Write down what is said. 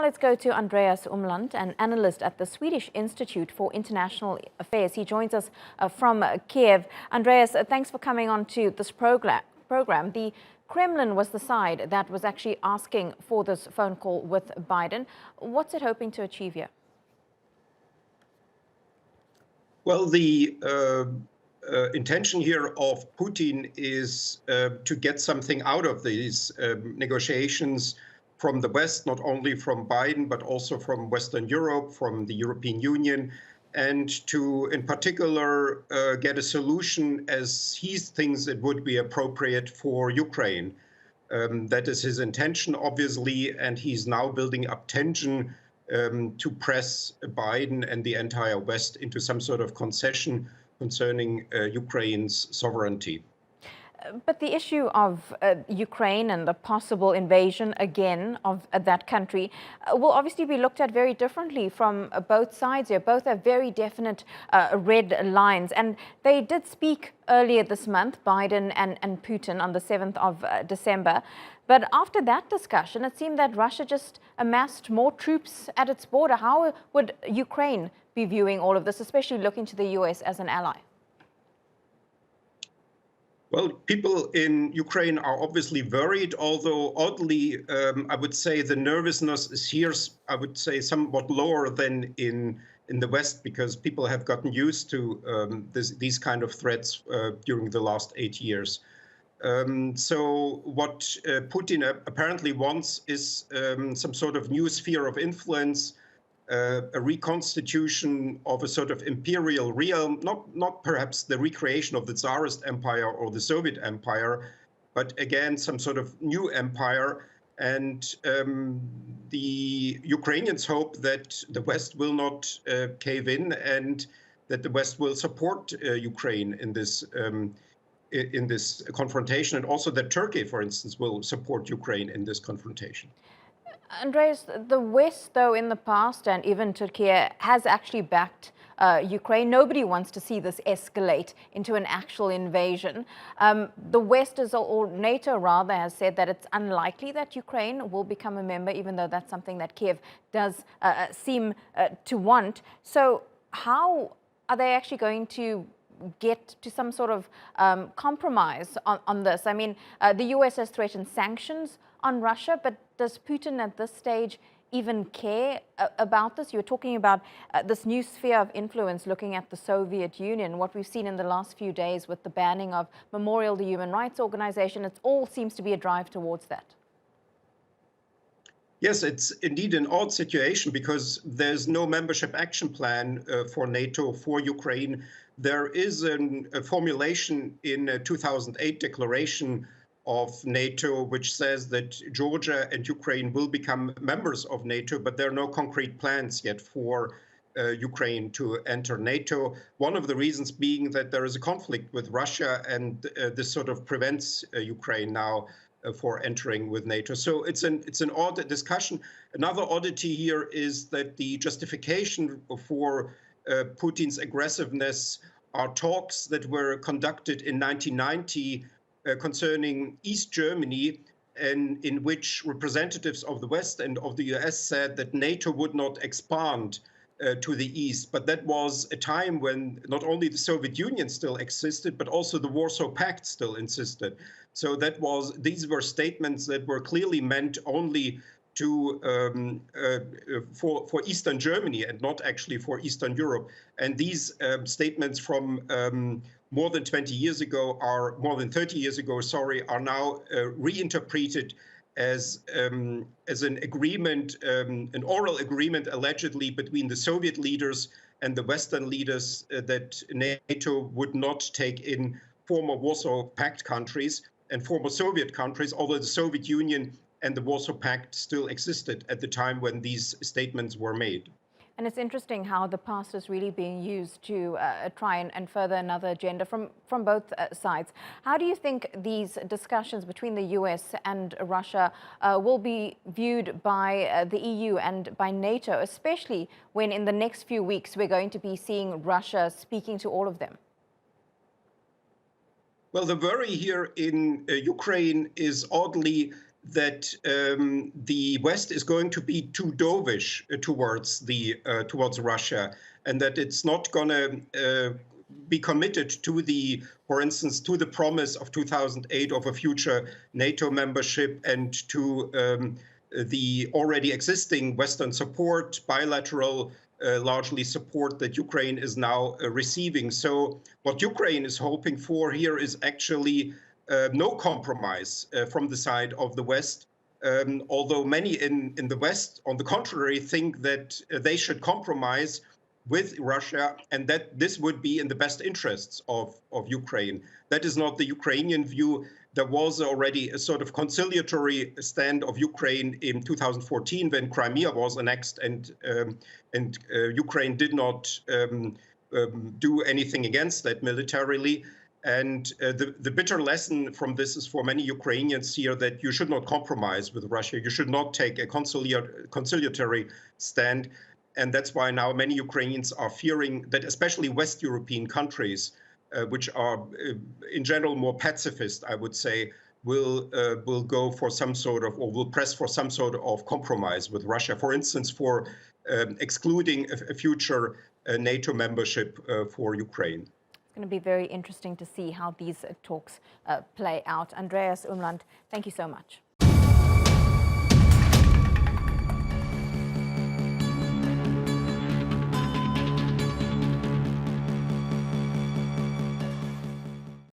now let's go to Andreas Umland, an analyst at the Swedish Institute for International Affairs. He joins us from Kiev. Andreas, thanks for coming on to this program. The Kremlin was the side that was actually asking for this phone call with Biden. What's it hoping to achieve here? Well, the intention here of Putin is to get something out of these negotiations from the West, not only from Biden, but also from Western Europe, from the European Union, and to, in particular, get a solution as he thinks it would be appropriate for Ukraine. That is his intention, obviously, and he's now building up tension to press Biden and the entire West into some sort of concession concerning Ukraine's sovereignty. But the issue of Ukraine and the possible invasion again of that country will obviously be looked at very differently from both sides here. Both have very definite red lines. And they did speak earlier this month, Biden and Putin, on the 7th of December. But after that discussion, it seemed that Russia just amassed more troops at its border. How would Ukraine be viewing all of this, especially looking to the US as an ally? Well, people in Ukraine are obviously worried, although oddly, I would say the nervousness is here, I would say, somewhat lower than in the West, because people have gotten used to these kind of threats during the last 8 years. So what Putin apparently wants is some sort of new sphere of influence, a reconstitution of a sort of imperial realm, not perhaps the recreation of the Tsarist Empire or the Soviet Empire, but again, some sort of new empire. And the Ukrainians hope that the West will not cave in and that the West will support Ukraine in this confrontation, and also that Turkey, for instance, will support Ukraine in this confrontation. Andreas, the West, though, in the past, and even Turkey, has actually backed Ukraine. Nobody wants to see this escalate into an actual invasion. The West, or NATO rather, has said that it's unlikely that Ukraine will become a member, even though that's something that Kiev does seem to want. So how are they actually going to get to some sort of compromise on this? I mean, the US has threatened sanctions on Russia, but does Putin at this stage even care about this? You're talking about this new sphere of influence looking at the Soviet Union, what we've seen in the last few days with the banning of Memorial, the human rights organization. It all seems to be a drive towards that. Yes, it's indeed an odd situation because there's no membership action plan for NATO for Ukraine. There is a formulation in a 2008 declaration of NATO, which says that Georgia and Ukraine will become members of NATO, but there are no concrete plans yet for Ukraine to enter NATO. One of the reasons being that there is a conflict with Russia, and this sort of prevents Ukraine now for entering with NATO. So it's an odd discussion. Another oddity here is that the justification for Putin's aggressiveness are talks that were conducted in 1990 concerning East Germany, and in which representatives of the West and of the US said that NATO would not expand to the East. But that was a time when not only the Soviet Union still existed, but also the Warsaw Pact still insisted. So these were statements that were clearly meant only to for Eastern Germany and not actually for Eastern Europe. And these statements from more than 30 years ago, are now reinterpreted as an agreement, an oral agreement allegedly between the Soviet leaders and the Western leaders that NATO would not take in former Warsaw Pact countries and former Soviet countries, although the Soviet Union and the Warsaw Pact still existed at the time when these statements were made. And it's interesting how the past is really being used to try and further another agenda from both sides. How do you think these discussions between the US and Russia will be viewed by the EU and by NATO, especially when in the next few weeks we're going to be seeing Russia speaking to all of them? Well, the worry here in Ukraine is oddly that the West is going to be too dovish towards Russia, and that it's not going to be committed to for instance, to the promise of 2008 of a future NATO membership and to the already existing Western support, bilateral largely support that Ukraine is now receiving. So what Ukraine is hoping for here is actually no compromise from the side of the West, although many in the West, on the contrary, think that they should compromise with Russia and that this would be in the best interests of Ukraine. That is not the Ukrainian view. There was already a sort of conciliatory stand of Ukraine in 2014 when Crimea was annexed and Ukraine did not do anything against that militarily. And the bitter lesson from this is for many Ukrainians here that you should not compromise with Russia. You should not take a conciliatory stand. And that's why now many Ukrainians are fearing that especially West European countries, which are in general more pacifist, I would say, will go for some sort of, or will press for some sort of compromise with Russia. For instance, for excluding a future NATO membership for Ukraine. It's going to be very interesting to see how these talks play out. Andreas Umland, thank you so much.